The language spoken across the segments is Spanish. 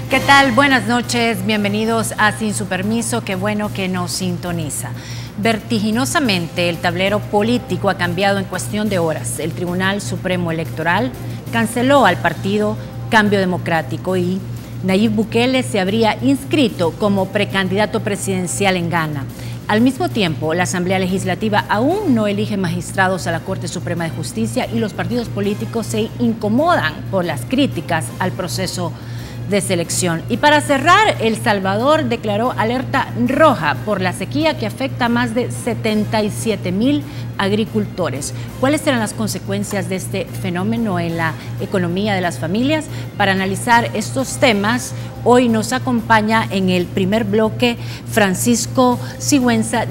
¿Qué tal? Buenas noches, bienvenidos a Sin Su Permiso, qué bueno que nos sintoniza. Vertiginosamente el tablero político ha cambiado en cuestión de horas. El Tribunal Supremo Electoral canceló al partido Cambio Democrático y Nayib Bukele se habría inscrito como precandidato presidencial en Ghana. Al mismo tiempo, la Asamblea Legislativa aún no elige magistrados a la Corte Suprema de Justicia y los partidos políticos se incomodan por las críticas al proceso de selección. Y para cerrar, El Salvador declaró alerta roja por la sequía que afecta a más de 77,000 agricultores. ¿Cuáles serán las consecuencias de este fenómeno en la economía de las familias? Para analizar estos temas, hoy nos acompaña en el primer bloque Francisco Sigüenza,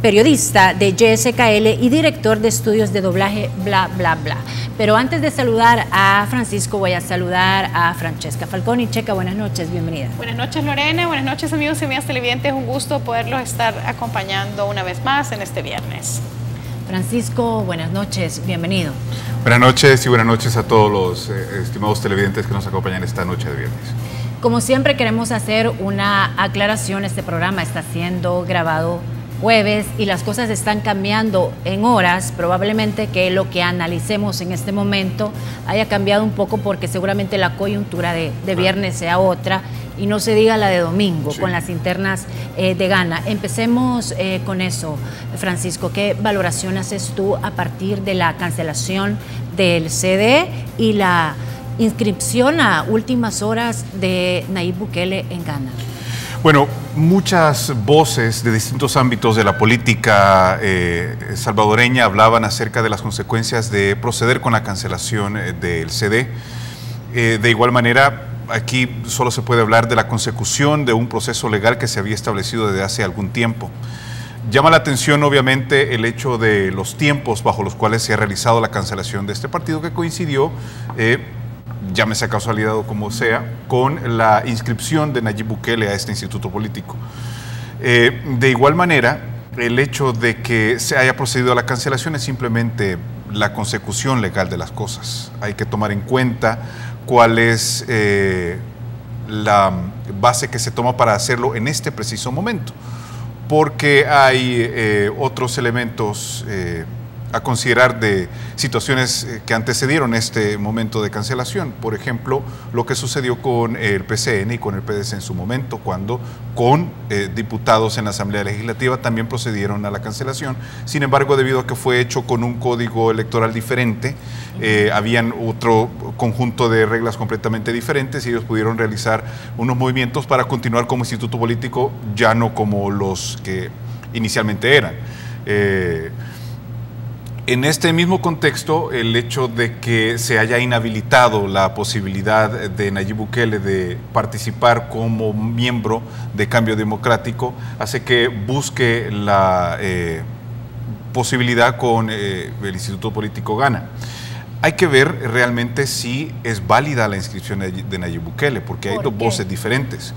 periodista de YSKL y director de estudios de doblaje Bla Bla Bla. Pero antes de saludar a Francisco, voy a saludar a Francesca Falconi. Checa, buenas noches, bienvenida. Buenas noches, Lorena, buenas noches, amigos y amigas televidentes. Un gusto poderlos estar acompañando una vez más en este viernes. Francisco, buenas noches, bienvenido. Buenas noches y buenas noches a todos los estimados televidentes que nos acompañan esta noche de viernes. Como siempre, queremos hacer una aclaración. Este programa está siendo grabado jueves y las cosas están cambiando en horas. Probablemente que lo que analicemos en este momento haya cambiado un poco porque seguramente la coyuntura de viernes sea otra y no se diga la de domingo, sí, con las internas de Ghana. Empecemos con eso, Francisco. ¿Qué valoración haces tú a partir de la cancelación del CD y la inscripción a últimas horas de Nayib Bukele en Ghana? Bueno, muchas voces de distintos ámbitos de la política salvadoreña hablaban acerca de las consecuencias de proceder con la cancelación del CD. De igual manera, aquí solo se puede hablar de la consecución de un proceso legal que se había establecido desde hace algún tiempo. Llama la atención, obviamente, el hecho de los tiempos bajo los cuales se ha realizado la cancelación de este partido, que coincidió, llámese a casualidad o como sea, con la inscripción de Nayib Bukele a este instituto político. De igual manera, el hecho de que se haya procedido a la cancelación es simplemente la consecución legal de las cosas. Hay que tomar en cuenta cuál es la base que se toma para hacerlo en este preciso momento, porque hay otros elementos a considerar de situaciones que antecedieron este momento de cancelación. Por ejemplo, lo que sucedió con el PCN y con el PDC en su momento, cuando con diputados en la Asamblea Legislativa también procedieron a la cancelación. Sin embargo, debido a que fue hecho con un código electoral diferente, habían otro conjunto de reglas completamente diferentes y ellos pudieron realizar unos movimientos para continuar como instituto político, ya no como los que inicialmente eran. En este mismo contexto, el hecho de que se haya inhabilitado la posibilidad de Nayib Bukele de participar como miembro de Cambio Democrático hace que busque la posibilidad con el Instituto Político Ghana. Hay que ver realmente si es válida la inscripción de Nayib Bukele, porque hay dos voces diferentes.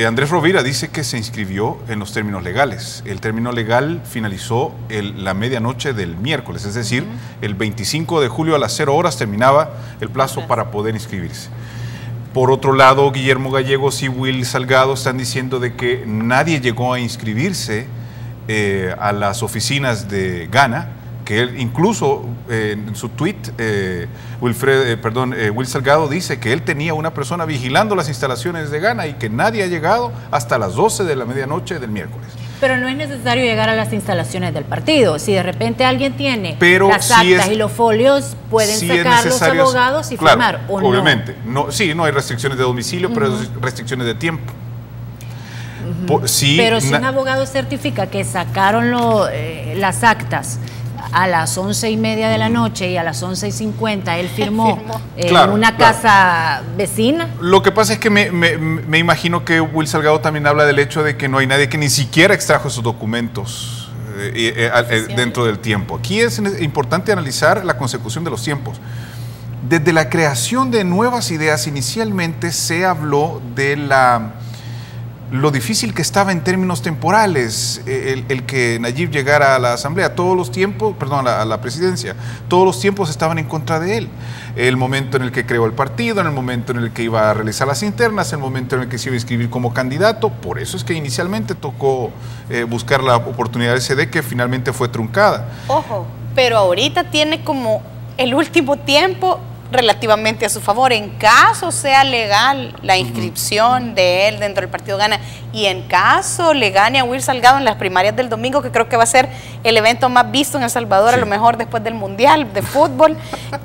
Andrés Rovira dice que se inscribió en los términos legales. El término legal finalizó la medianoche del miércoles, es decir, el 25 de julio a las 0 horas terminaba el plazo para poder inscribirse. Por otro lado, Guillermo Gallegos y Will Salgado están diciendo de que nadie llegó a inscribirse a las oficinas de Ghana, que él incluso en su tweet, Will Salgado dice que él tenía una persona vigilando las instalaciones de Ghana y que nadie ha llegado hasta las 12 de la medianoche del miércoles. Pero no es necesario llegar a las instalaciones del partido. Si de repente alguien tiene las actas y los folios, pueden sacar los abogados y firmar, ¿o no? Obviamente. No, sí, no hay restricciones de domicilio, pero hay restricciones de tiempo. Sí, pero si un abogado certifica que sacaron las actas a las 11:30 de la noche y a las 11:50 él firmó en una casa vecina. Lo que pasa es que me imagino que Will Salgado también habla del hecho de que no hay nadie que ni siquiera extrajo esos documentos dentro del tiempo. Aquí es importante analizar la consecución de los tiempos. Desde la creación de nuevas ideas, inicialmente se habló de lo difícil que estaba en términos temporales el que Nayib llegara a la asamblea. Todos los tiempos, perdón, a la presidencia, todos los tiempos estaban en contra de él. El momento en el que creó el partido, en el momento en el que iba a realizar las internas, el momento en el que se iba a inscribir como candidato. Por eso es que inicialmente tocó buscar la oportunidad del CD, que finalmente fue truncada. Ojo, pero ahorita tiene como el último tiempo relativamente a su favor. En caso sea legal la inscripción de él dentro del partido Gana, y en caso le gane a Will Salgado en las primarias del domingo, que creo que va a ser el evento más visto en El Salvador, sí, a lo mejor después del Mundial de Fútbol,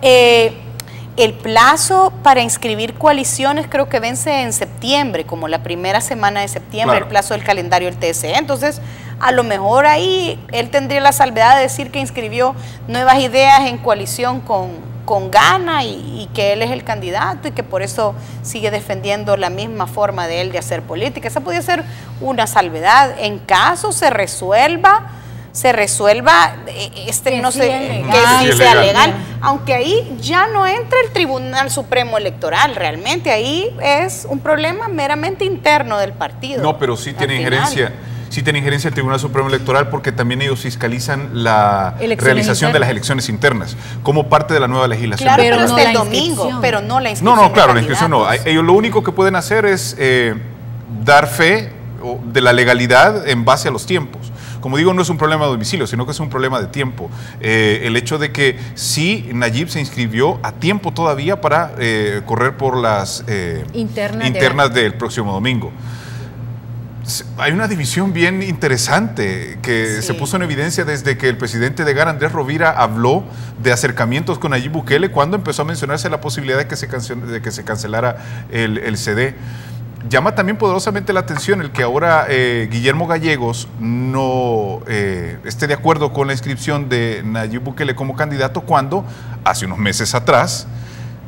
el plazo para inscribir coaliciones creo que vence en septiembre, como la primera semana de septiembre, claro, el plazo del calendario del TSE. Entonces, a lo mejor ahí él tendría la salvedad de decir que inscribió nuevas ideas en coalición con Gana y que él es el candidato y que por eso sigue defendiendo la misma forma de él de hacer política. Esa podría ser una salvedad. En caso se resuelva que no sí sé, que sí sea legal, aunque ahí ya no entra el Tribunal Supremo Electoral, realmente ahí es un problema meramente interno del partido. No, pero sí tiene injerencia. Sí tiene injerencia el Tribunal Supremo Electoral, porque también ellos fiscalizan la realización de las elecciones internas como parte de la nueva legislación. Claro, pero hasta el domingo, pero no la inscripción. No, claro, la inscripción no. Ellos lo único que pueden hacer es dar fe de la legalidad en base a los tiempos. Como digo, no es un problema de domicilio, sino que es un problema de tiempo. El hecho de que sí, Nayib se inscribió a tiempo todavía para correr por las internas del próximo domingo. Hay una división bien interesante que sí se puso en evidencia desde que el presidente de Gana, Andrés Rovira, habló de acercamientos con Nayib Bukele, cuando empezó a mencionarse la posibilidad de que se cancelara el CD. Llama también poderosamente la atención el que ahora Guillermo Gallegos no esté de acuerdo con la inscripción de Nayib Bukele como candidato, cuando hace unos meses atrás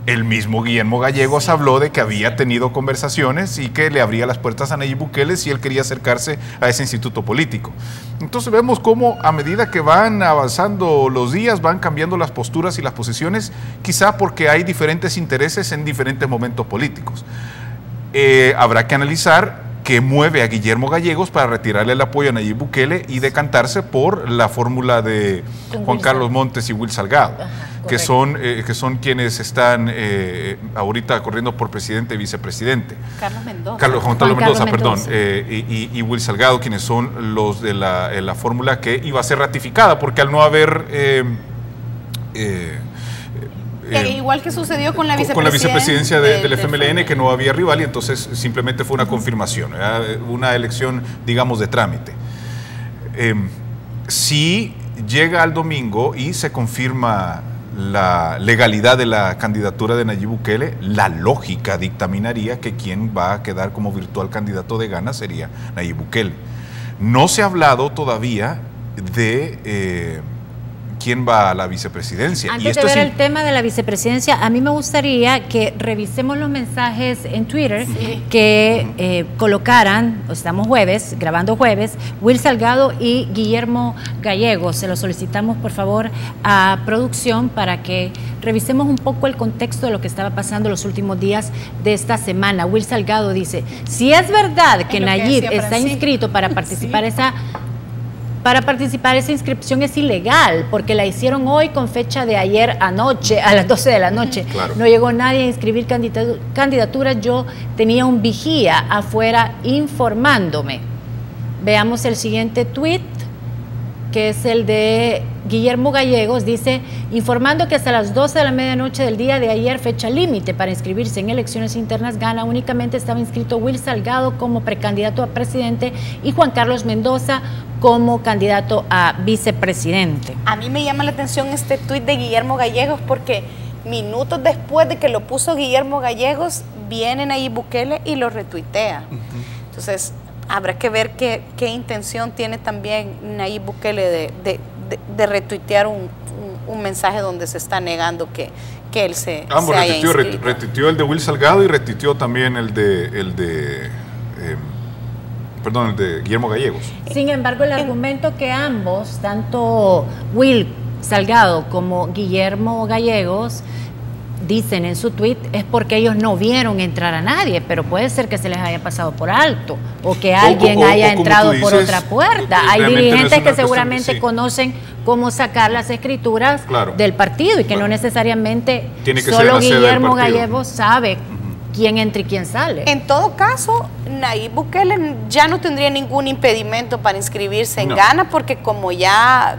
el mismo Guillermo Gallegos habló de que había tenido conversaciones y que le abría las puertas a Nayib Bukele si él quería acercarse a ese instituto político. Entonces vemos cómo a medida que van avanzando los días van cambiando las posturas y las posiciones, quizá porque hay diferentes intereses en diferentes momentos políticos. Habrá que analizar qué mueve a Guillermo Gallegos para retirarle el apoyo a Nayib Bukele y decantarse por la fórmula de Juan Carlos Montes y Will Salgado. Que son quienes están ahorita corriendo por presidente y vicepresidente. Juan Carlos Mendoza, perdón, y Will Salgado, quienes son los de la fórmula que iba a ser ratificada, porque al no haber... igual que sucedió con la vicepresidencia del FMLN, que no había rival, y entonces simplemente fue una confirmación, una elección, digamos, de trámite. Si llega al domingo y se confirma la legalidad de la candidatura de Nayib Bukele, la lógica dictaminaría que quien va a quedar como virtual candidato de Gana sería Nayib Bukele. No se ha hablado todavía de quién va a la vicepresidencia. Antes de ver el tema de la vicepresidencia, a mí me gustaría que revisemos los mensajes en Twitter que colocaran, estamos jueves, grabando jueves, Will Salgado y Guillermo Gallegos. Se lo solicitamos, por favor, a producción para que revisemos un poco el contexto de lo que estaba pasando los últimos días de esta semana. Will Salgado dice, si es verdad que Nayib está inscrito para participar esa inscripción es ilegal, porque la hicieron hoy con fecha de ayer anoche, a las 12 de la noche. Claro. No llegó nadie a inscribir candidaturas, yo tenía un vigía afuera informándome. Veamos el siguiente tuit, que es el de Guillermo Gallegos. Dice, informando que hasta las 12 de la medianoche del día de ayer, fecha límite para inscribirse en elecciones internas Gana, únicamente estaba inscrito Will Salgado como precandidato a presidente y Juan Carlos Mendoza como candidato a vicepresidente. A mí me llama la atención este tuit de Guillermo Gallegos, porque minutos después de que lo puso Guillermo Gallegos, viene Nayib Bukele y lo retuitea. Entonces, habrá que ver qué intención tiene también Nayib Bukele de retuitear un mensaje donde se está negando que él se haya inscrito. Retuiteó el de Will Salgado y retuiteó también el de Guillermo Gallegos. Sin embargo, el argumento que ambos, tanto Will Salgado como Guillermo Gallegos, dicen en su tweet, es porque ellos no vieron entrar a nadie, pero puede ser que se les haya pasado por alto o que alguien haya entrado por otra puerta. Hay dirigentes que seguramente conocen cómo sacar las escrituras del partido y que no necesariamente solo Guillermo Gallegos sabe quién entra y quién sale. En todo caso, Nayib Bukele ya no tendría ningún impedimento para inscribirse en Ghana, porque como ya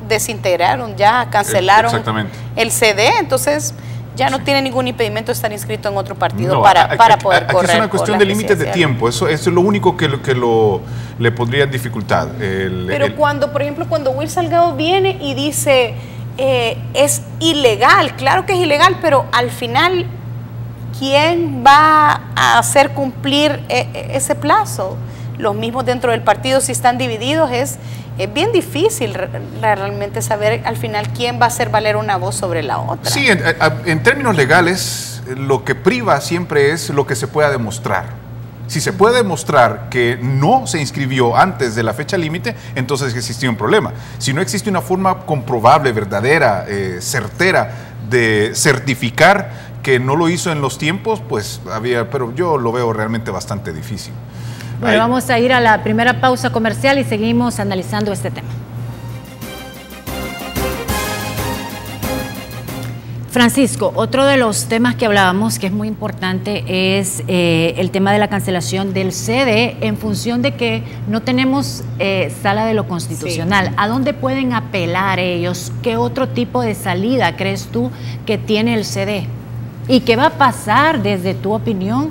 desintegraron, ya cancelaron el CD, entonces ya no tiene ningún impedimento de estar inscrito en otro partido para poder correr. Es una cuestión de límites de tiempo, eso es lo único que le pondría en dificultad. Pero cuando, por ejemplo, cuando Will Salgado viene y dice es ilegal, claro que es ilegal, pero al final, ¿quién va a hacer cumplir ese plazo? Los mismos dentro del partido, si están divididos, es bien difícil realmente saber al final quién va a hacer valer una voz sobre la otra. Sí, en términos legales, lo que priva siempre es lo que se pueda demostrar. Si se puede demostrar que no se inscribió antes de la fecha límite, entonces existía un problema. Si no existe una forma comprobable, verdadera, certera de certificar que no lo hizo en los tiempos, pues pero yo lo veo realmente bastante difícil. Bueno, vamos a ir a la primera pausa comercial y seguimos analizando este tema. Francisco, otro de los temas que hablábamos que es muy importante es el tema de la cancelación del CD en función de que no tenemos sala de lo constitucional. Sí. ¿A dónde pueden apelar ellos? ¿Qué otro tipo de salida crees tú que tiene el CD? ¿Y qué va a pasar, desde tu opinión,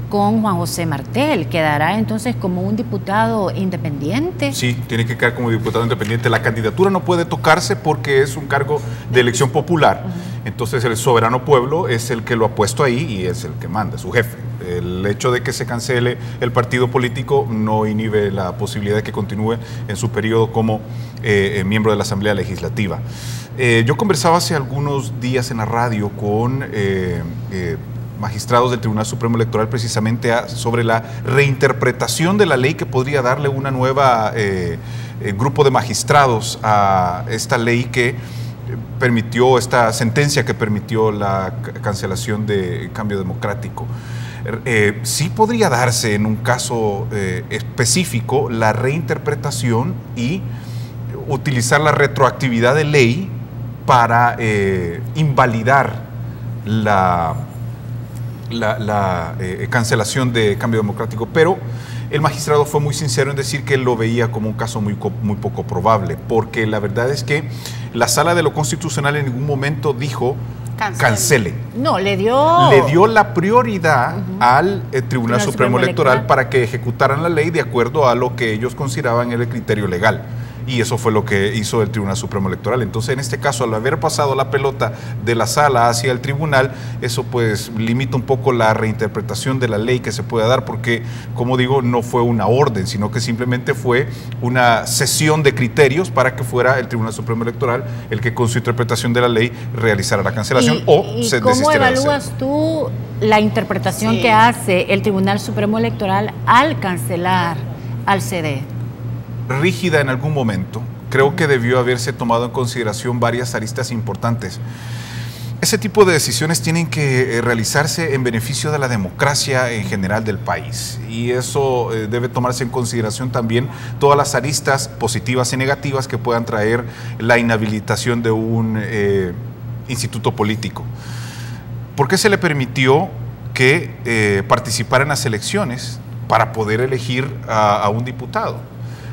con Juan José Martel? ¿Quedará entonces como un diputado independiente? Sí, tiene que quedar como diputado independiente. La candidatura no puede tocarse porque es un cargo de elección popular. Entonces el soberano pueblo es el que lo ha puesto ahí y es el que manda, su jefe. El hecho de que se cancele el partido político no inhibe la posibilidad de que continúe en su periodo como miembro de la Asamblea Legislativa. Yo conversaba hace algunos días en la radio con magistrados del Tribunal Supremo Electoral precisamente sobre la reinterpretación de la ley que podría darle una nueva grupo de magistrados a esta ley que permitió, esta sentencia que permitió la cancelación de Cambio Democrático. Sí podría darse en un caso específico la reinterpretación y utilizar la retroactividad de ley para invalidar la cancelación de Cambio Democrático, pero el magistrado fue muy sincero en decir que él lo veía como un caso muy poco probable, porque la verdad es que la Sala de lo Constitucional en ningún momento dijo cancele. No, le dio la prioridad al Tribunal Supremo Electoral para que ejecutaran la ley de acuerdo a lo que ellos consideraban el criterio legal. Y eso fue lo que hizo el Tribunal Supremo Electoral. Entonces, en este caso, al haber pasado la pelota de la sala hacia el tribunal, eso pues limita un poco la reinterpretación de la ley que se pueda dar, porque, como digo, no fue una orden, sino que simplemente fue una sesión de criterios para que fuera el Tribunal Supremo Electoral el que con su interpretación de la ley realizara la cancelación o se desistiera de hacerlo. ¿Cómo evalúas tú la interpretación que hace el Tribunal Supremo Electoral al cancelar al CD? Rígida en algún momento. Creo que debió haberse tomado en consideración varias aristas importantes. Ese tipo de decisiones tienen que realizarse en beneficio de la democracia en general del país, y eso debe tomarse en consideración también todas las aristas positivas y negativas que puedan traer la inhabilitación de un instituto político. ¿Por qué se le permitió que participara en las elecciones para poder elegir a un diputado?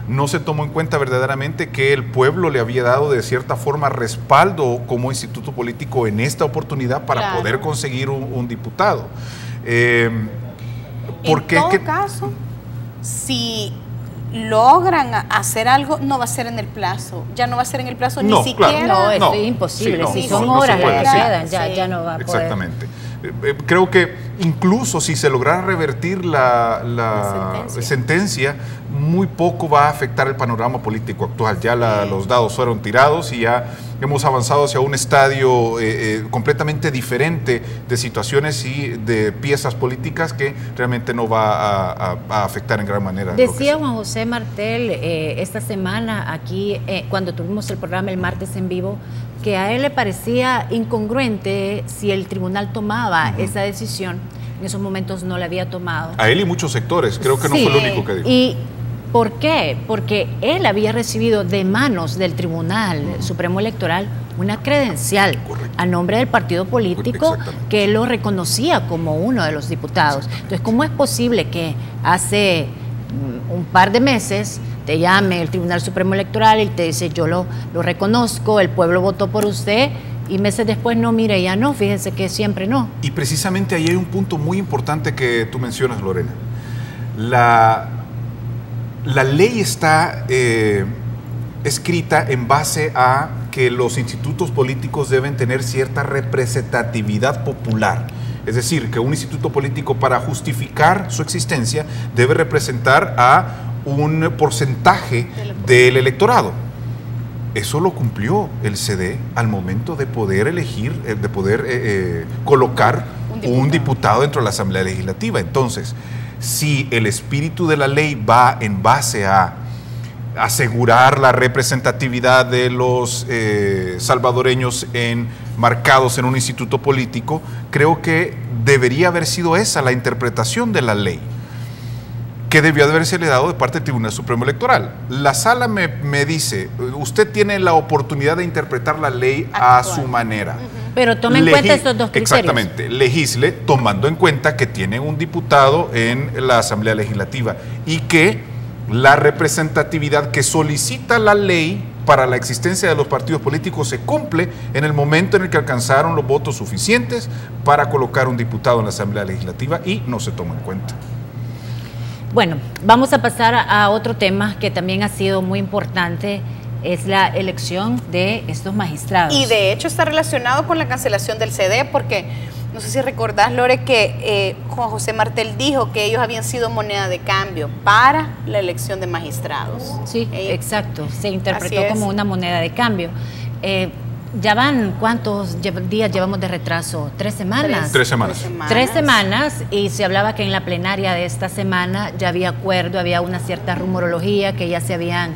No se tomó en cuenta verdaderamente que el pueblo le había dado de cierta forma respaldo como instituto político en esta oportunidad para poder conseguir un diputado. En todo caso, si logran hacer algo, no va a ser en el plazo, ya no va a ser en el plazo ni siquiera. No, es imposible, si son horas las que quedan, ya no va a poder. Exactamente. Creo que incluso si se lograra revertir la sentencia, muy poco va a afectar el panorama político actual. Ya los dados fueron tirados y ya hemos avanzado hacia un estadio completamente diferente de situaciones y de piezas políticas que realmente no va a afectar en gran manera. Decía Juan José Martel esta semana aquí, cuando tuvimos el programa el martes en vivo, que a él le parecía incongruente si el tribunal tomaba esa decisión. En esos momentos no la había tomado. A él y muchos sectores, creo que no Sí, fue el único que dijo. ¿Y por qué? Porque él había recibido de manos del Tribunal Supremo Electoral una credencial a nombre del partido político que lo reconocía como uno de los diputados. Entonces, ¿cómo es posible que hace un par de meses te llame el Tribunal Supremo Electoral y te dice yo lo reconozco, el pueblo votó por usted, y meses después no, mire, ya no, fíjense que siempre no? Y precisamente ahí hay un punto muy importante que tú mencionas, Lorena. La ley está escrita en base a que los institutos políticos deben tener cierta representatividad popular. Es decir, que un instituto político, para justificar su existencia, debe representar a un porcentaje del electorado. Eso lo cumplió el CD al momento de poder elegir, de poder colocar un diputado dentro de la Asamblea Legislativa. Entonces, si el espíritu de la ley va en base a asegurar la representatividad de los salvadoreños marcados en un instituto político, creo que debería haber sido esa la interpretación de la ley, que debió haberse dado de parte del Tribunal Supremo Electoral. La sala me dice, usted tiene la oportunidad de interpretar la ley a su manera. Pero tome en cuenta estos dos criterios. Exactamente, legisle tomando en cuenta que tiene un diputado en la Asamblea Legislativa y que la representatividad que solicita la ley para la existencia de los partidos políticos se cumple en el momento en el que alcanzaron los votos suficientes para colocar un diputado en la Asamblea Legislativa y no se toma en cuenta. Bueno, vamos a pasar a otro tema que también ha sido muy importante, es la elección de estos magistrados. Y de hecho está relacionado con la cancelación del CD, porque no sé si recordás, Lore, que Juan José Martel dijo que ellos habían sido moneda de cambio para la elección de magistrados. Sí, exacto, se interpretó como una moneda de cambio. ¿Ya van cuántos días llevamos de retraso? ¿3 semanas? 3 semanas. 3 semamas, y se hablaba que en la plenaria de esta semana ya había acuerdo, había una cierta rumorología, que ya se habían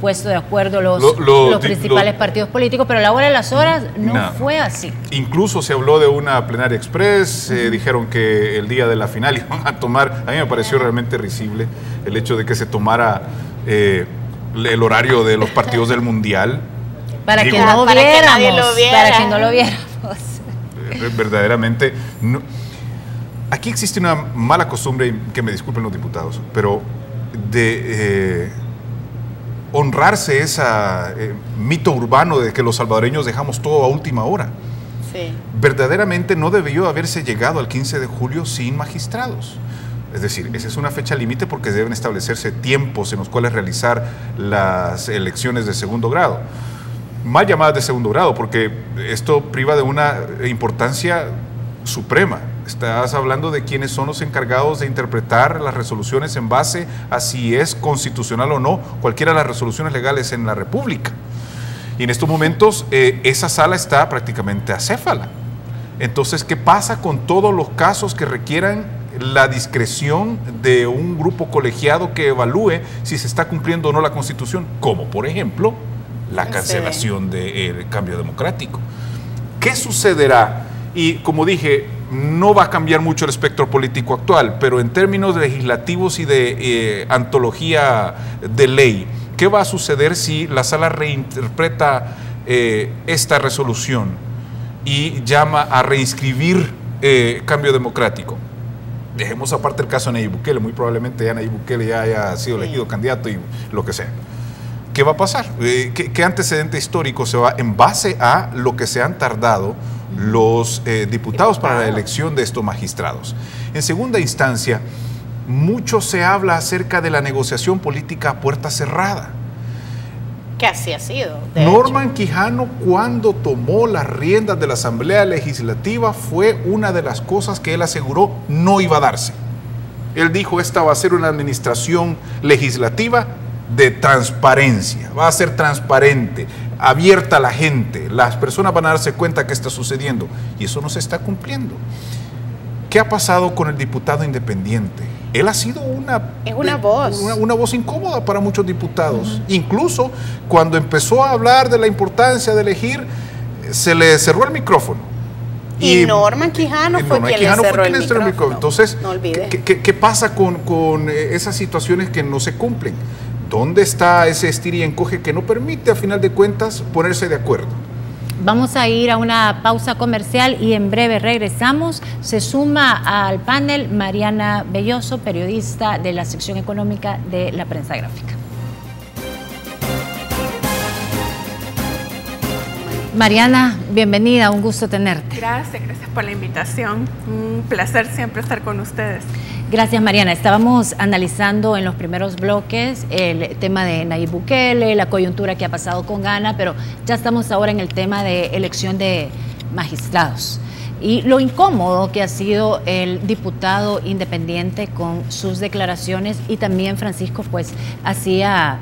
puesto de acuerdo los principales partidos políticos, pero a la hora de las horas no fue así. Incluso se habló de una plenaria express, dijeron que el día de la final iban a tomar, a mí me pareció realmente risible el hecho de que se tomara el horario de los partidos del Mundial. Para que no lo viéramos. Verdaderamente. No. Aquí existe una mala costumbre, que me disculpen los diputados, pero de honrarse ese mito urbano de que los salvadoreños dejamos todo a última hora. Sí. Verdaderamente no debió haberse llegado al 15 de julio sin magistrados. Es decir, esa es una fecha límite porque deben establecerse tiempos en los cuales realizar las elecciones de segundo grado. Mal llamadas de segundo grado, porque esto priva de una importancia suprema. Estás hablando de quiénes son los encargados de interpretar las resoluciones en base a si es constitucional o no cualquiera de las resoluciones legales en la República. Y en estos momentos esa sala está prácticamente acéfala. Entonces, ¿qué pasa con todos los casos que requieran la discreción de un grupo colegiado que evalúe si se está cumpliendo o no la Constitución? Como, por ejemplo, la cancelación del cambio democrático. ¿Qué sucederá? Y como dije, no va a cambiar mucho el espectro político actual, pero en términos legislativos y de antología de ley, ¿qué va a suceder si la sala reinterpreta esta resolución y llama a reinscribir cambio democrático? Dejemos aparte el caso de Nayib Bukele, muy probablemente ya Nayib Bukele ya haya sido elegido candidato y lo que sea. ¿Qué va a pasar? ¿Qué antecedente histórico se va en base a lo que se han tardado los diputados para la elección de estos magistrados? En segunda instancia, mucho se habla acerca de la negociación política a puerta cerrada. Que así ha sido. Norman Quijano, cuando tomó las riendas de la Asamblea Legislativa, fue una de las cosas que él aseguró no iba a darse. Él dijo, esta va a ser una administración legislativa de transparencia, va a ser transparente, abierta a la gente, las personas van a darse cuenta que está sucediendo, y eso no se está cumpliendo. ¿Qué ha pasado con el diputado independiente? él ha sido una voz incómoda para muchos diputados. Incluso cuando empezó a hablar de la importancia de elegir, se le cerró el micrófono. Y Norman Quijano fue quien le cerró el micrófono. Entonces, no olvide. ¿qué pasa con esas situaciones que no se cumplen? ¿Dónde está ese estir y encoge que no permite, a final de cuentas, ponerse de acuerdo? Vamos a ir a una pausa comercial y en breve regresamos. Se suma al panel Mariana Belloso, periodista de la sección económica de La Prensa Gráfica. Mariana, bienvenida, un gusto tenerte. Gracias por la invitación. Un placer siempre estar con ustedes. Gracias, Mariana. Estábamos analizando en los primeros bloques el tema de Nayib Bukele, la coyuntura que ha pasado con Ghana, pero ya estamos ahora en el tema de elección de magistrados y lo incómodo que ha sido el diputado independiente con sus declaraciones, y también Francisco pues hacía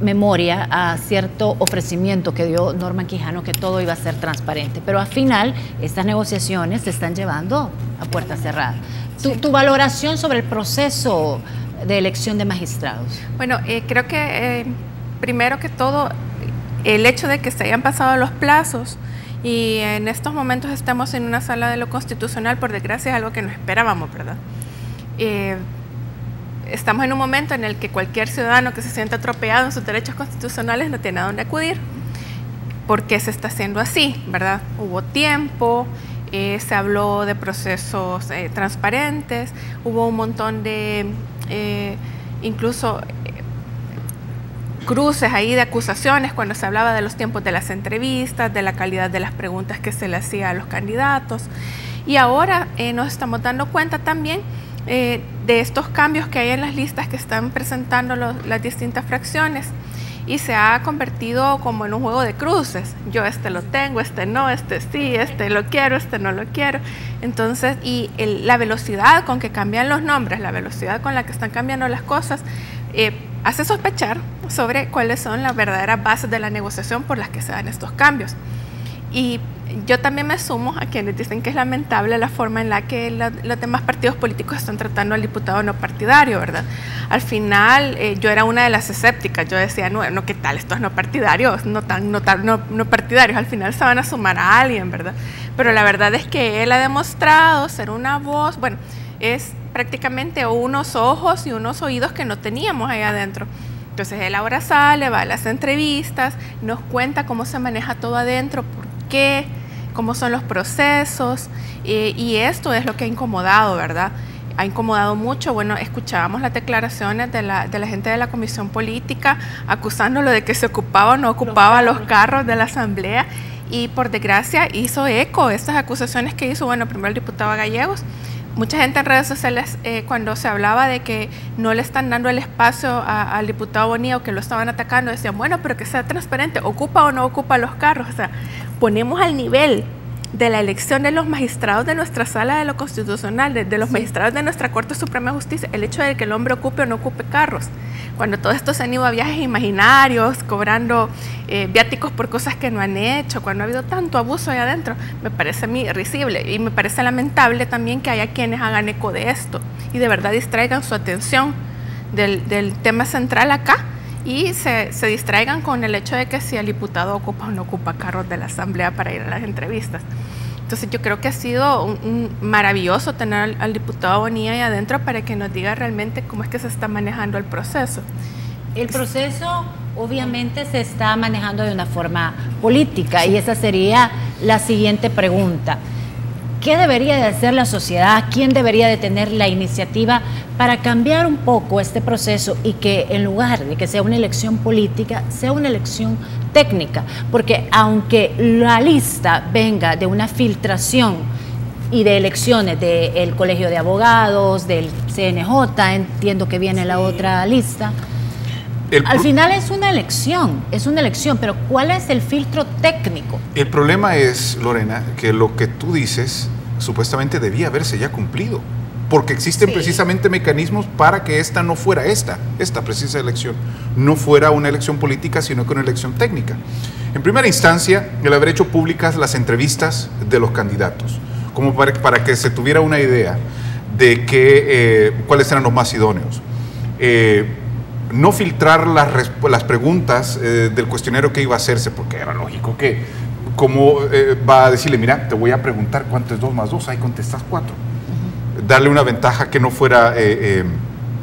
memoria a cierto ofrecimiento que dio Norman Quijano, que todo iba a ser transparente, pero al final estas negociaciones se están llevando a puerta cerrada. Tu valoración sobre el proceso de elección de magistrados. Bueno, creo que primero que todo, el hecho de que se hayan pasado los plazos y en estos momentos estamos en una sala de lo constitucional, por desgracia es algo que no esperábamos, ¿verdad? Estamos en un momento en el que cualquier ciudadano que se sienta atropellado en sus derechos constitucionales no tiene a dónde acudir. ¿Por qué se está haciendo así, verdad? Hubo tiempo, se habló de procesos transparentes, hubo un montón de incluso cruces ahí de acusaciones cuando se hablaba de los tiempos de las entrevistas, de la calidad de las preguntas que se le hacía a los candidatos. Y ahora nos estamos dando cuenta también de estos cambios que hay en las listas que están presentando las distintas fracciones, y se ha convertido como en un juego de cruces. Yo este lo tengo, este no, este sí, este lo quiero, este no lo quiero. Entonces, y la velocidad con que cambian los nombres, la velocidad con la que están cambiando las cosas, hace sospechar sobre cuáles son las verdaderas bases de la negociación por las que se dan estos cambios. Y yo también me sumo a quienes dicen que es lamentable la forma en la que los demás partidos políticos están tratando al diputado no partidario, ¿verdad? Al final, yo era una de las escépticas. Yo decía, no, ¿qué tal? Estos no partidarios, no partidarios, al final se van a sumar a alguien, ¿verdad? Pero la verdad es que él ha demostrado ser una voz, bueno, es prácticamente unos ojos y unos oídos que no teníamos ahí adentro. Entonces él ahora sale, va a las entrevistas, nos cuenta cómo se maneja todo adentro, por qué, cómo son los procesos, y esto es lo que ha incomodado, ¿verdad? Ha incomodado mucho. Bueno, escuchábamos las declaraciones de la gente de la Comisión Política acusándolo de que se ocupaba o no ocupaba los carros de la Asamblea, y por desgracia hizo eco estas acusaciones que hizo, bueno, primero el diputado Gallegos. Mucha gente en redes sociales, cuando se hablaba de que no le están dando el espacio al diputado Bonilla o que lo estaban atacando, decían, bueno, pero que sea transparente, ¿ocupa o no ocupa los carros? O sea, ponemos al nivel de la elección de los magistrados de nuestra sala de lo constitucional, de los magistrados de nuestra Corte Suprema de Justicia, el hecho de que el hombre ocupe o no ocupe carros. Cuando todos estos se han ido a viajes imaginarios, cobrando viáticos por cosas que no han hecho, cuando ha habido tanto abuso ahí adentro, me parece a mí risible, y me parece lamentable también que haya quienes hagan eco de esto y de verdad distraigan su atención del tema central acá, y se distraigan con el hecho de que si el diputado ocupa o no ocupa carros de la Asamblea para ir a las entrevistas. Entonces yo creo que ha sido maravilloso tener al diputado Bonilla ahí adentro para que nos diga realmente cómo es que se está manejando el proceso. El proceso obviamente se está manejando de una forma política, y esa sería la siguiente pregunta. ¿Qué debería de hacer la sociedad? ¿Quién debería de tener la iniciativa para cambiar un poco este proceso y que en lugar de que sea una elección política, sea una elección técnica? Porque aunque la lista venga de una filtración y de elecciones del Colegio de Abogados, del CNJ, entiendo que viene la otra lista, al final es una elección, pero ¿cuál es el filtro técnico? El problema es, Lorena, que lo que tú dices supuestamente debía haberse ya cumplido, porque existen precisamente mecanismos para que esta no fuera esta precisa elección, no fuera una elección política, sino que una elección técnica. En primera instancia, el haber hecho públicas las entrevistas de los candidatos, como para que se tuviera una idea de cuáles eran los más idóneos. No filtrar las preguntas del cuestionario que iba a hacerse, porque era lógico que, como va a decirle, mira, te voy a preguntar cuánto es 2 más 2, ahí contestas 4. Darle una ventaja que no fuera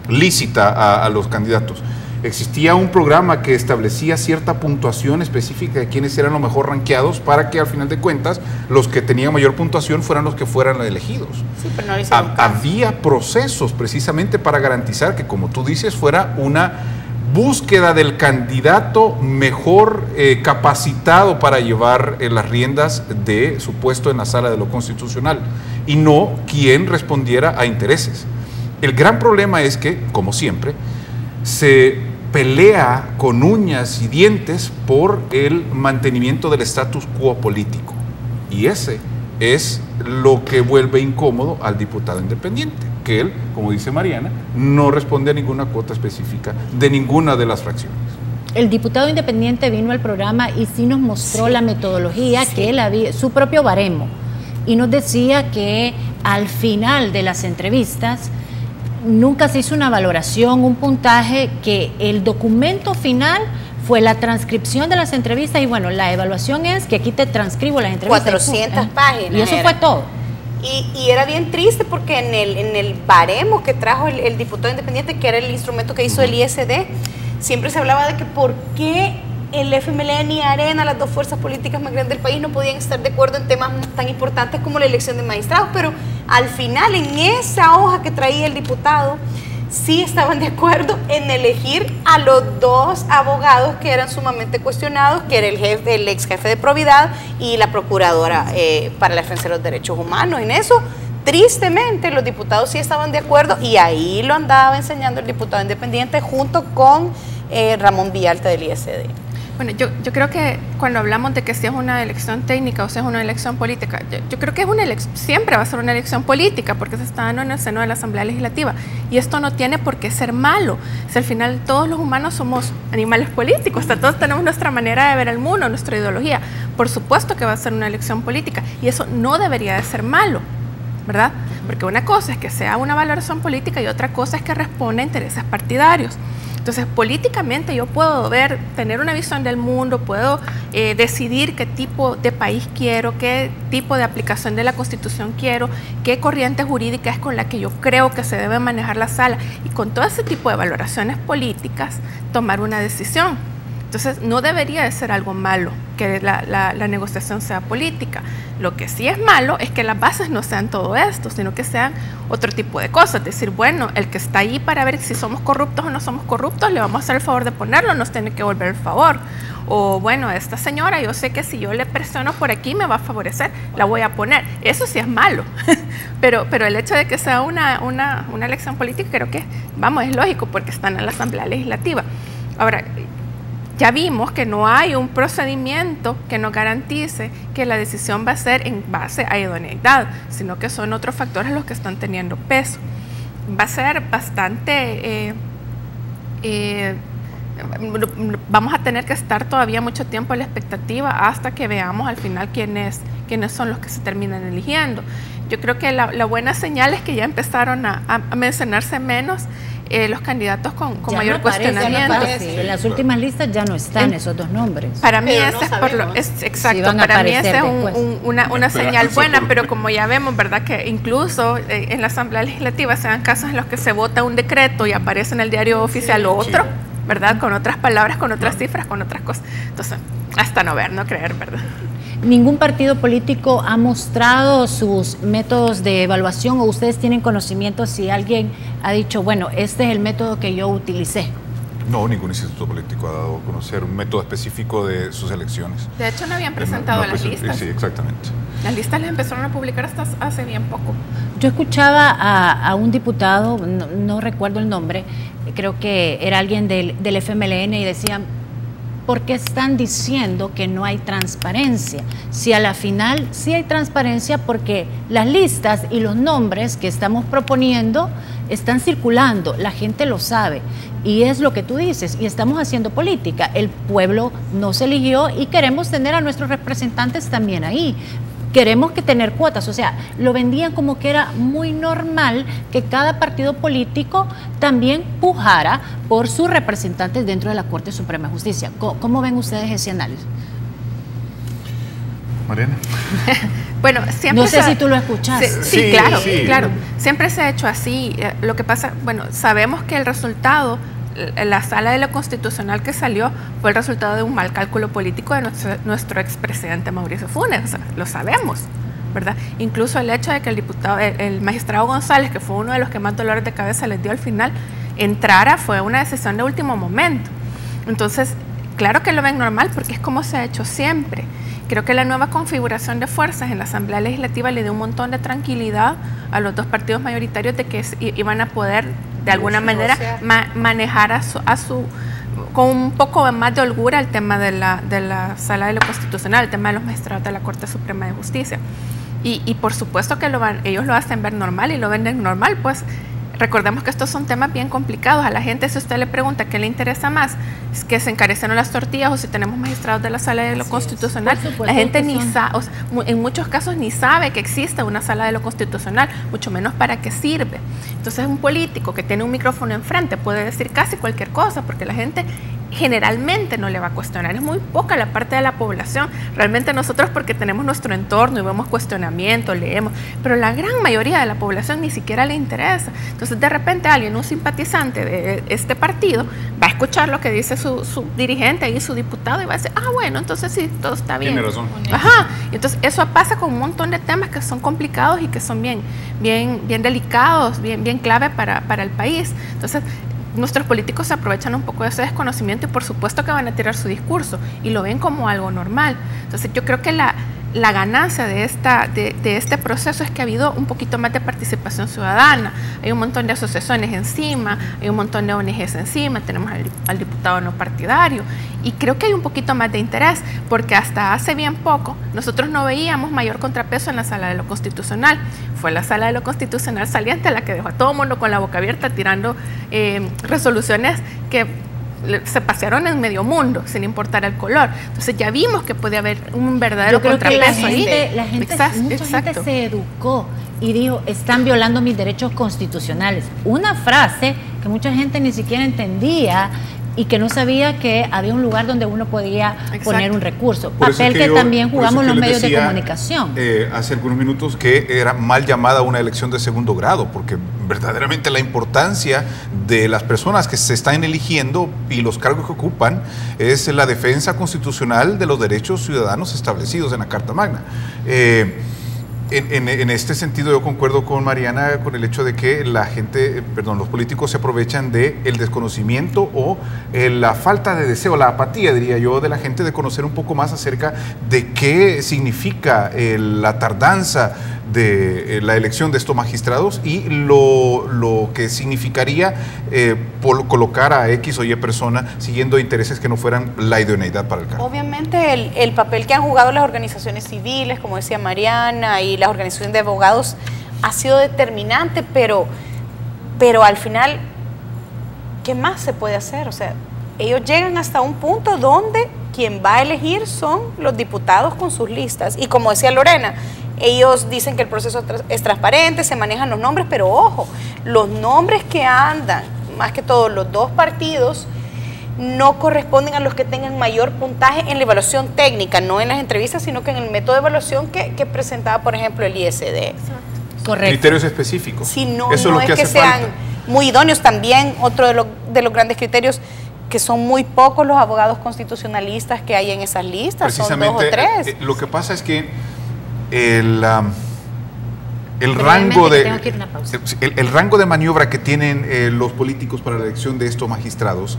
lícita a los candidatos. Existía un programa que establecía cierta puntuación específica de quiénes eran los mejor rankeados para que al final de cuentas los que tenían mayor puntuación fueran los que fueran elegidos. Sí, pero no hicieron caso. Había procesos precisamente para garantizar que, como tú dices, fuera una búsqueda del candidato mejor capacitado para llevar las riendas de su puesto en la sala de lo constitucional y no quien respondiera a intereses. El gran problema es que, como siempre, se pelea con uñas y dientes por el mantenimiento del status quo político. Y ese es lo que vuelve incómodo al diputado independiente, que él, como dice Mariana, no responde a ninguna cuota específica de ninguna de las fracciones. El diputado independiente vino al programa y sí nos mostró la metodología que él había, su propio baremo, y nos decía que al final de las entrevistas nunca se hizo una valoración, un puntaje, que el documento final fue la transcripción de las entrevistas y bueno, la evaluación es que aquí te transcribo las entrevistas. 400 páginas. Y eso fue todo. Y era bien triste porque en el baremo que trajo el diputado independiente, que era el instrumento que hizo el ISD, siempre se hablaba de que por qué el FMLN y Arena, las dos fuerzas políticas más grandes del país, no podían estar de acuerdo en temas tan importantes como la elección de magistrados, pero al final en esa hoja que traía el diputado sí estaban de acuerdo en elegir a los 2 abogados que eran sumamente cuestionados, que era el ex jefe de Providad y la procuradora para la defensa de los derechos humanos. En eso, tristemente, los diputados sí estaban de acuerdo y ahí lo andaba enseñando el diputado independiente junto con Ramón Villalta del ISD. Bueno, yo creo que cuando hablamos de que si es una elección técnica o si es una elección política, yo creo que siempre va a ser una elección política porque se está dando en el seno de la Asamblea Legislativa y esto no tiene por qué ser malo. Si al final todos los humanos somos animales políticos, todos tenemos nuestra manera de ver el mundo, nuestra ideología. Por supuesto que va a ser una elección política y eso no debería de ser malo, ¿verdad? Porque una cosa es que sea una valoración política y otra cosa es que responda a intereses partidarios. Entonces, políticamente yo puedo tener una visión del mundo, puedo decidir qué tipo de país quiero, qué tipo de aplicación de la Constitución quiero, qué corriente jurídica es con la que yo creo que se debe manejar la sala y con todo ese tipo de valoraciones políticas tomar una decisión. Entonces, no debería de ser algo malo que la negociación sea política. Lo que sí es malo es que las bases no sean todo esto, sino que sean otro tipo de cosas. Es decir, bueno, el que está ahí para ver si somos corruptos o no somos corruptos, le vamos a hacer el favor de ponerlo, nos tiene que volver el favor. O bueno, esta señora, yo sé que si yo le presiono por aquí me va a favorecer, la voy a poner. Eso sí es malo. pero el hecho de que sea una elección política, creo que, es lógico porque están en la Asamblea Legislativa. Ahora, ya vimos que no hay un procedimiento que nos garantice que la decisión va a ser en base a idoneidad, sino que son otros factores los que están teniendo peso. Va a ser bastante... vamos a tener que estar todavía mucho tiempo en la expectativa hasta que veamos al final quiénes son los que se terminan eligiendo. Yo creo que la buena señal es que ya empezaron a mencionarse menos los candidatos con mayor cuestionamiento. En las últimas listas ya no están esos 2 nombres. Para mí ese es una señal buena, pero como ya vemos, ¿verdad? Que incluso en la Asamblea Legislativa se dan casos en los que se vota un decreto y aparece en el diario oficial otro, ¿verdad? Con otras palabras, con otras cifras, con otras cosas. Entonces, hasta no ver, no creer, ¿verdad? ¿Ningún partido político ha mostrado sus métodos de evaluación o ustedes tienen conocimiento si alguien ha dicho, bueno, este es el método que yo utilicé? No, ningún instituto político ha dado a conocer un método específico de sus elecciones. De hecho, no habían presentado las listas. Sí, exactamente. Las listas las empezaron a publicar hasta hace bien poco. Yo escuchaba a un diputado, no recuerdo el nombre, creo que era alguien del FMLN y decían, ¿por qué están diciendo que no hay transparencia? Si a la final sí hay transparencia porque las listas y los nombres que estamos proponiendo están circulando, la gente lo sabe y es lo que tú dices y estamos haciendo política. El pueblo nos eligió y queremos tener a nuestros representantes también ahí. queremos que tener cuotas. O sea, lo vendían como que era muy normal que cada partido político también pujara por sus representantes dentro de la Corte Suprema de Justicia. ¿Cómo ven ustedes ese análisis? Mariana. Bueno, siempre no sé si tú lo escuchaste. Sí, claro, claro. Siempre se ha hecho así. Lo que pasa, bueno, sabemos que el resultado, la sala de lo constitucional que salió, fue el resultado de un mal cálculo político de nuestro expresidente Mauricio Funes. O sea, lo sabemos, ¿verdad? Incluso el hecho de que el magistrado González, que fue uno de los que más dolores de cabeza les dio al final, entrara, fue una decisión de último momento. Entonces, claro que lo ven normal porque es como se ha hecho siempre. Creo que la nueva configuración de fuerzas en la Asamblea Legislativa le dio un montón de tranquilidad a los dos partidos mayoritarios de que iban a poder de alguna manera manejar con un poco más de holgura el tema de la Sala de lo Constitucional, el tema de los magistrados de la Corte Suprema de Justicia. Y por supuesto que ellos lo hacen ver normal y lo venden normal, pues. Recordemos que estos son temas bien complicados. A la gente, si usted le pregunta qué le interesa más, es que se encarecen las tortillas o si tenemos magistrados de la Sala de lo Constitucional, la gente ni sabe, o sea, en muchos casos ni sabe que existe una Sala de lo Constitucional, mucho menos para qué sirve. Entonces, un político que tiene un micrófono enfrente puede decir casi cualquier cosa porque la gente generalmente no le va a cuestionar. Es muy poca la parte de la población. Realmente nosotros, porque tenemos nuestro entorno y vemos cuestionamientos, leemos, pero la gran mayoría de la población ni siquiera le interesa. Entonces, de repente alguien, un simpatizante de este partido, va a escuchar lo que dice su dirigente y su diputado y va a decir, bueno, entonces sí, todo está bien. Tiene razón. Ajá. Entonces, eso pasa con un montón de temas que son complicados y que son bien delicados, bien clave para el país. Entonces, nuestros políticos se aprovechan un poco de ese desconocimiento y por supuesto que van a tirar su discurso y lo ven como algo normal. Entonces yo creo que la ganancia de este proceso es que ha habido un poquito más de participación ciudadana. Hay un montón de asociaciones encima, hay un montón de ONGs encima, tenemos al diputado no partidario y creo que hay un poquito más de interés porque hasta hace bien poco nosotros no veíamos mayor contrapeso en la Sala de lo Constitucional. Fue la Sala de lo Constitucional saliente la que dejó a todo el mundo con la boca abierta tirando resoluciones que se pasearon en medio mundo sin importar el color. Entonces ya vimos que puede haber un verdadero contrapeso ahí. Mucha gente se educó y dijo, están violando mis derechos constitucionales. Una frase que mucha gente ni siquiera entendía y que no sabía que había un lugar donde uno podía poner un recurso. Papel que también jugamos los medios de comunicación. Hace algunos minutos que era mal llamada una elección de segundo grado, porque verdaderamente la importancia de las personas que se están eligiendo y los cargos que ocupan es la defensa constitucional de los derechos ciudadanos establecidos en la Carta Magna. En este sentido yo concuerdo con Mariana con el hecho de que los políticos se aprovechan del desconocimiento o la falta de deseo, la apatía, diría yo, de la gente de conocer un poco más acerca de qué significa la tardanza de la elección de estos magistrados y lo que significaría colocar a X o Y persona siguiendo intereses que no fueran la idoneidad para el cargo. Obviamente el papel que han jugado las organizaciones civiles, como decía Mariana, y las organizaciones de abogados ha sido determinante, pero al final, ¿qué más se puede hacer? O sea, ellos llegan hasta un punto donde quien va a elegir son los diputados con sus listas. Y como decía Lorena, ellos dicen que el proceso es transparente, se manejan los nombres, pero ojo, los nombres que andan, más que todo los dos partidos, no corresponden a los que tengan mayor puntaje en la evaluación técnica, no en las entrevistas, sino que en el método de evaluación que presentaba, por ejemplo, el ISD. Correcto. Criterios específicos. Si no es que sean muy idóneos. También otro de los grandes criterios, que son muy pocos los abogados constitucionalistas que hay en esas listas, son 2 o 3. Lo que pasa es que el rango de maniobra que tienen los políticos para la elección de estos magistrados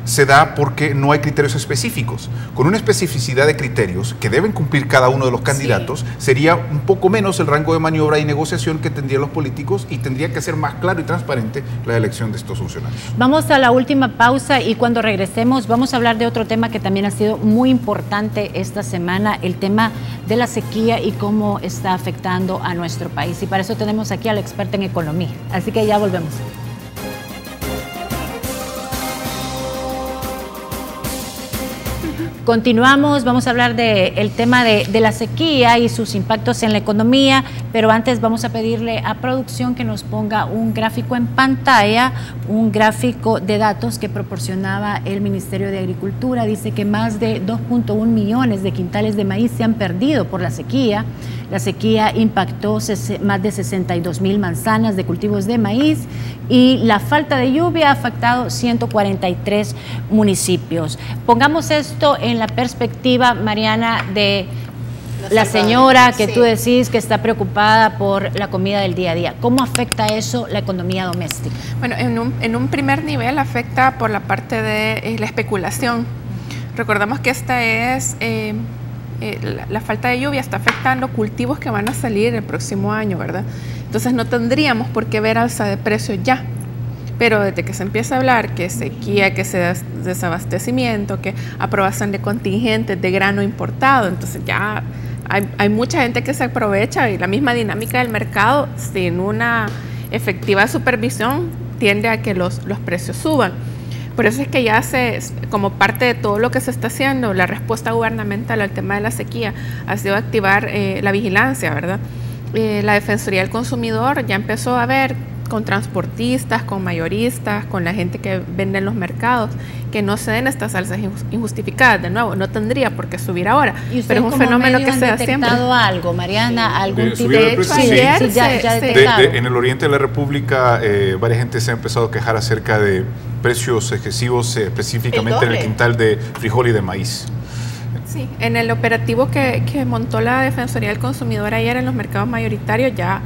se da porque no hay criterios específicos. Con una especificidad de criterios que deben cumplir cada uno de los candidatos, sería un poco menos el rango de maniobra y negociación que tendrían los políticos y tendría que ser más claro y transparente la elección de estos funcionarios. Vamos a la última pausa y cuando regresemos vamos a hablar de otro tema que también ha sido muy importante esta semana, el tema de la sequía y cómo está afectando a nuestro país. Y para eso tenemos aquí al experto en economía. Así que ya volvemos. Continuamos, vamos a hablar del tema de la sequía y sus impactos en la economía, pero antes vamos a pedirle a producción que nos ponga un gráfico en pantalla, un gráfico de datos que proporcionaba el Ministerio de Agricultura. Dice que más de 2.1 millones de quintales de maíz se han perdido por la sequía. La sequía impactó más de 62,000 manzanas de cultivos de maíz y la falta de lluvia ha afectado 143 municipios. Pongamos esto en la perspectiva, Mariana, de la señora que tú decís que está preocupada por la comida del día a día. ¿Cómo afecta eso la economía doméstica? Bueno, en un primer nivel afecta por la parte de la especulación. Recordamos que esta es... la falta de lluvia está afectando cultivos que van a salir el próximo año, ¿verdad? Entonces no tendríamos por qué ver alza de precios ya, pero desde que se empieza a hablar que sequía, que se desabastecimiento, que aprobación de contingentes de grano importado, entonces ya hay mucha gente que se aprovecha y la misma dinámica del mercado sin una efectiva supervisión tiende a que los precios suban. Por eso es que ya como parte de todo lo que se está haciendo, la respuesta gubernamental al tema de la sequía ha sido activar la vigilancia, ¿verdad? La Defensoría del Consumidor ya empezó a ver con transportistas, con mayoristas, con la gente que vende en los mercados, que no se den estas alzas injustificadas. De nuevo, no tendría por qué subir ahora, pero es un fenómeno que se da siempre. ¿Han detectado algo, Mariana? ¿Algún tipo de hecho, ayer en el oriente de la República, varias gente se ha empezado a quejar acerca de precios excesivos, específicamente en el quintal de frijol y de maíz. Sí, en el operativo que montó la Defensoría del Consumidor ayer en los mercados mayoritarios ya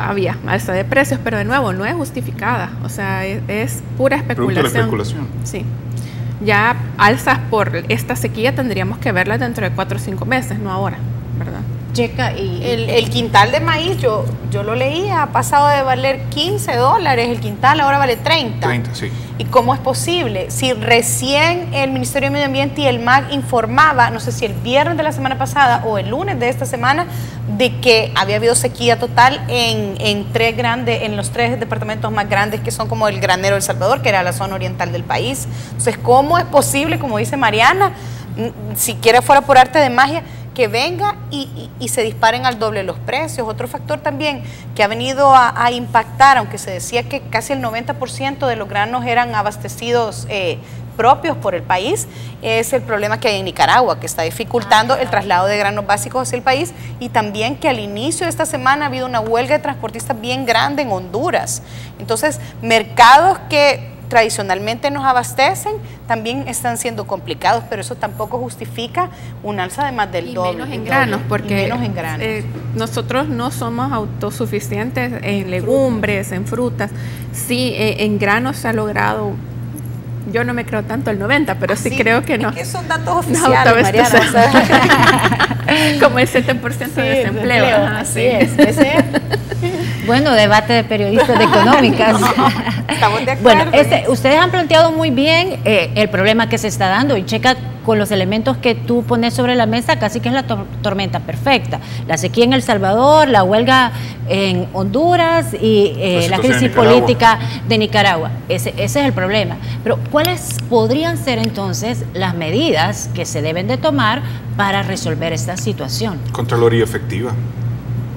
había alza de precios, pero de nuevo no es justificada, o sea, es pura especulación. Producto de la especulación. Sí. Ya alzas por esta sequía tendríamos que verlas dentro de 4 o 5 meses, no ahora, ¿verdad? Checa, y el quintal de maíz, yo lo leía, ha pasado de valer $15 el quintal, ahora vale 30. 30, sí. ¿Y cómo es posible? Si recién el Ministerio de Medio Ambiente y el MAG informaba, no sé si el viernes de la semana pasada o el lunes de esta semana, de que había habido sequía total en los 3 departamentos más grandes que son como el granero de El Salvador, que era la zona oriental del país. Entonces, ¿cómo es posible, como dice Mariana, siquiera fuera por arte de magia, que venga y se disparen al doble los precios? Otro factor también que ha venido a impactar, aunque se decía que casi el 90% de los granos eran abastecidos propios por el país, es el problema que hay en Nicaragua, que está dificultando el traslado de granos básicos hacia el país, y también que al inicio de esta semana ha habido una huelga de transportistas bien grande en Honduras. Entonces, mercados que tradicionalmente nos abastecen también están siendo complicados, pero eso tampoco justifica un alza de más del doble. Menos en granos, porque menos en granos. Nosotros no somos autosuficientes en legumbres, en frutas. Sí, en granos se ha logrado, yo no me creo tanto el 90, pero sí creo que no. Es que son datos oficiales, Mariana, o sea, como el 7% de desempleo. Así es. Bueno, debate de periodistas de económicas. Estamos de acuerdo. Bueno, ustedes han planteado muy bien el problema que se está dando, y checa con los elementos que tú pones sobre la mesa, casi que es la tormenta perfecta. La sequía en El Salvador, la huelga en Honduras y la crisis política de Nicaragua. Ese es el problema. Pero ¿cuáles podrían ser entonces las medidas que se deben de tomar para resolver esta situación? Contraloría efectiva.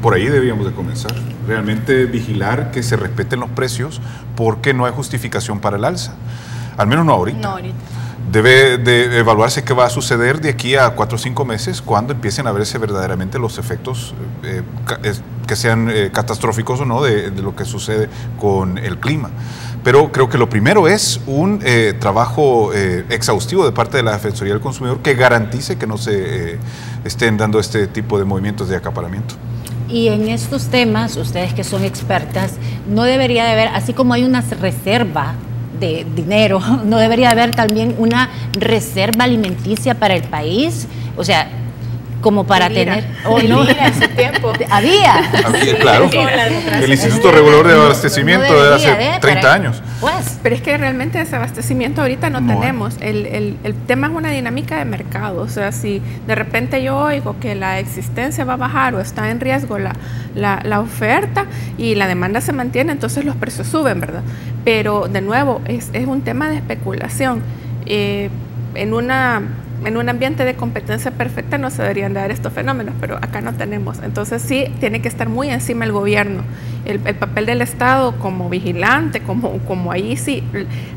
Por ahí debíamos de comenzar. Realmente vigilar que se respeten los precios, porque no hay justificación para el alza. Al menos no ahorita. No ahorita. Debe de evaluarse qué va a suceder de aquí a 4 o 5 meses, cuando empiecen a verse verdaderamente los efectos que sean catastróficos o no de lo que sucede con el clima. Pero creo que lo primero es un trabajo exhaustivo de parte de la Defensoría del Consumidor que garantice que no se estén dando este tipo de movimientos de acaparamiento. Y en estos temas, ustedes que son expertas, no debería de haber, así como hay una reserva de dinero, no debería haber también una reserva alimenticia para el país, o sea, como para tener... Oh, no, hace tiempo. Había, claro. Sí, el Instituto Regulador de Abastecimiento de hace 30 años. Pues, pero es que realmente desabastecimiento ahorita no tenemos. El tema es una dinámica de mercado. O sea, si de repente yo oigo que la existencia va a bajar o está en riesgo la oferta y la demanda se mantiene, entonces los precios suben, ¿verdad? Pero de nuevo, es un tema de especulación. En en un ambiente de competencia perfecta no se deberían dar estos fenómenos, pero acá no tenemos. Entonces sí, tiene que estar muy encima el gobierno. El papel del Estado como vigilante, como ahí sí.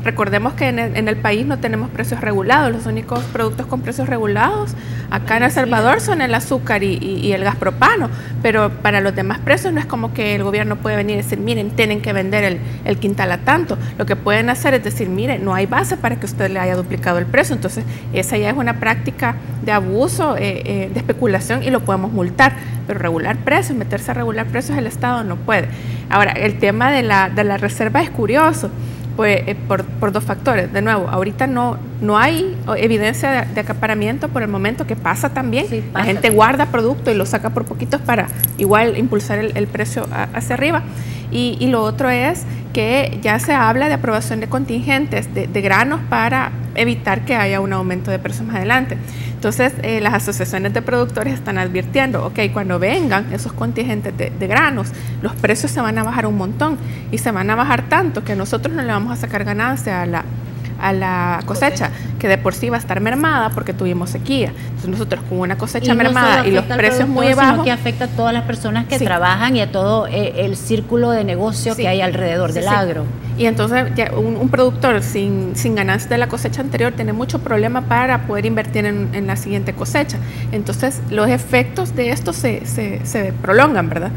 Recordemos que en el país no tenemos precios regulados. Los únicos productos con precios regulados acá en El Salvador son el azúcar y el gas propano, pero para los demás precios no es como que el gobierno puede venir y decir, miren, tienen que vender el quintal a tanto. Lo que pueden hacer es decir, miren, no hay base para que usted le haya duplicado el precio. Entonces esa ya es una práctica de abuso, de especulación, y lo podemos multar, pero regular precios, meterse a regular precios el Estado no puede. Ahora, el tema de la reserva es curioso, pues por dos factores. De nuevo, ahorita no hay evidencia de acaparamiento por el momento, que pasa también. Sí, pasa. La gente guarda producto y lo saca por poquitos para igual impulsar el precio hacia arriba. Y lo otro es que ya se habla de aprobación de contingentes de granos para evitar que haya un aumento de precios más adelante. Entonces, las asociaciones de productores están advirtiendo, ok, cuando vengan esos contingentes de granos, los precios se van a bajar un montón, y se van a bajar tanto que nosotros no le vamos a sacar ganancia a la cosecha, que de por sí va a estar mermada porque tuvimos sequía. Entonces nosotros con una cosecha mermada y los precios muy bajos, sino que afecta a todas las personas que trabajan y a todo el círculo de negocio que hay alrededor del agro. Y entonces ya un productor sin ganancias de la cosecha anterior tiene mucho problema para poder invertir en la siguiente cosecha. Entonces los efectos de esto se prolongan, ¿verdad?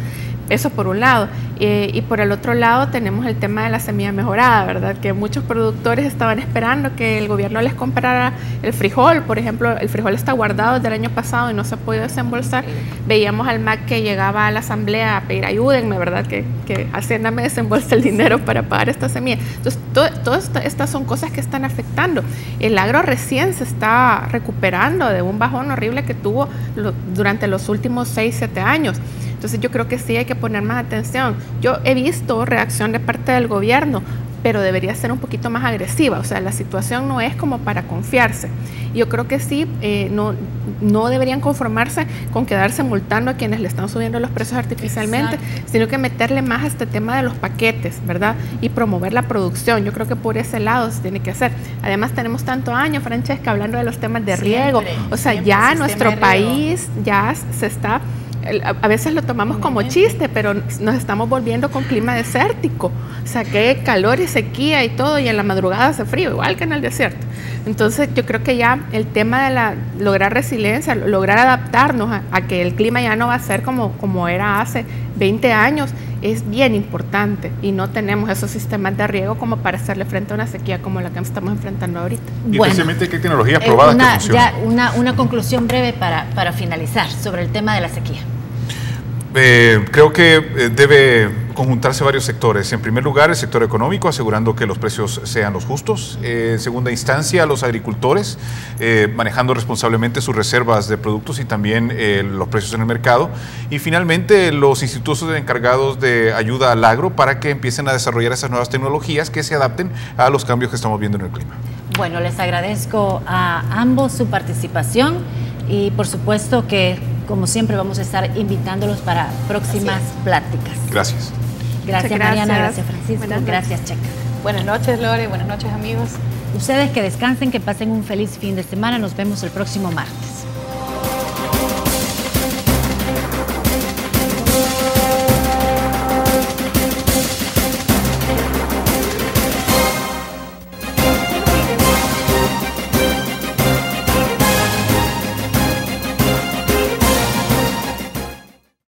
Eso por un lado. Y por el otro lado tenemos el tema de la semilla mejorada, ¿verdad? Que muchos productores estaban esperando que el gobierno les comprara el frijol. Por ejemplo, el frijol está guardado desde el año pasado y no se ha podido desembolsar. Veíamos al MAC que llegaba a la asamblea a pedir ayúdenme, ¿verdad? Que Hacienda me desembolse el dinero para pagar esta semilla. Entonces, todas estas son cosas que están afectando. El agro recién se está recuperando de un bajón horrible que tuvo durante los últimos 6, 7 años. Entonces yo creo que sí hay que poner más atención. Yo he visto reacción de parte del gobierno, pero debería ser un poquito más agresiva. O sea, la situación no es como para confiarse. Yo creo que sí, no deberían conformarse con quedarse multando a quienes le están subiendo los precios artificialmente, sino que meterle más a este tema de los paquetes, ¿verdad? Y promover la producción. Yo creo que por ese lado se tiene que hacer. Además tenemos tantos años, Francesca, hablando de los temas de riego. O sea, ya nuestro país ya se está... A veces lo tomamos como chiste, pero nos estamos volviendo con clima desértico. O sea, que hay calor y sequía y todo, y en la madrugada hace frío, igual que en el desierto. Entonces, yo creo que ya el tema de lograr resiliencia, lograr adaptarnos a que el clima ya no va a ser como era hace 20 años, es bien importante, y no tenemos esos sistemas de riego como para hacerle frente a una sequía como la que estamos enfrentando ahorita. Y precisamente qué tecnologías probadas que funcionan. Ya una conclusión breve para finalizar sobre el tema de la sequía. Creo que debe conjuntarse varios sectores. En primer lugar, el sector económico, asegurando que los precios sean los justos. En segunda instancia, los agricultores, manejando responsablemente sus reservas de productos y también los precios en el mercado. Y finalmente, los institutos encargados de ayuda al agro para que empiecen a desarrollar esas nuevas tecnologías que se adapten a los cambios que estamos viendo en el clima. Bueno, les agradezco a ambos su participación y por supuesto que, como siempre, vamos a estar invitándolos para próximas pláticas. Gracias. Gracias, Mariana. Gracias, Francisco. Gracias, Checa. Buenas noches, Lore. Buenas noches, amigos. Ustedes que descansen, que pasen un feliz fin de semana. Nos vemos el próximo martes.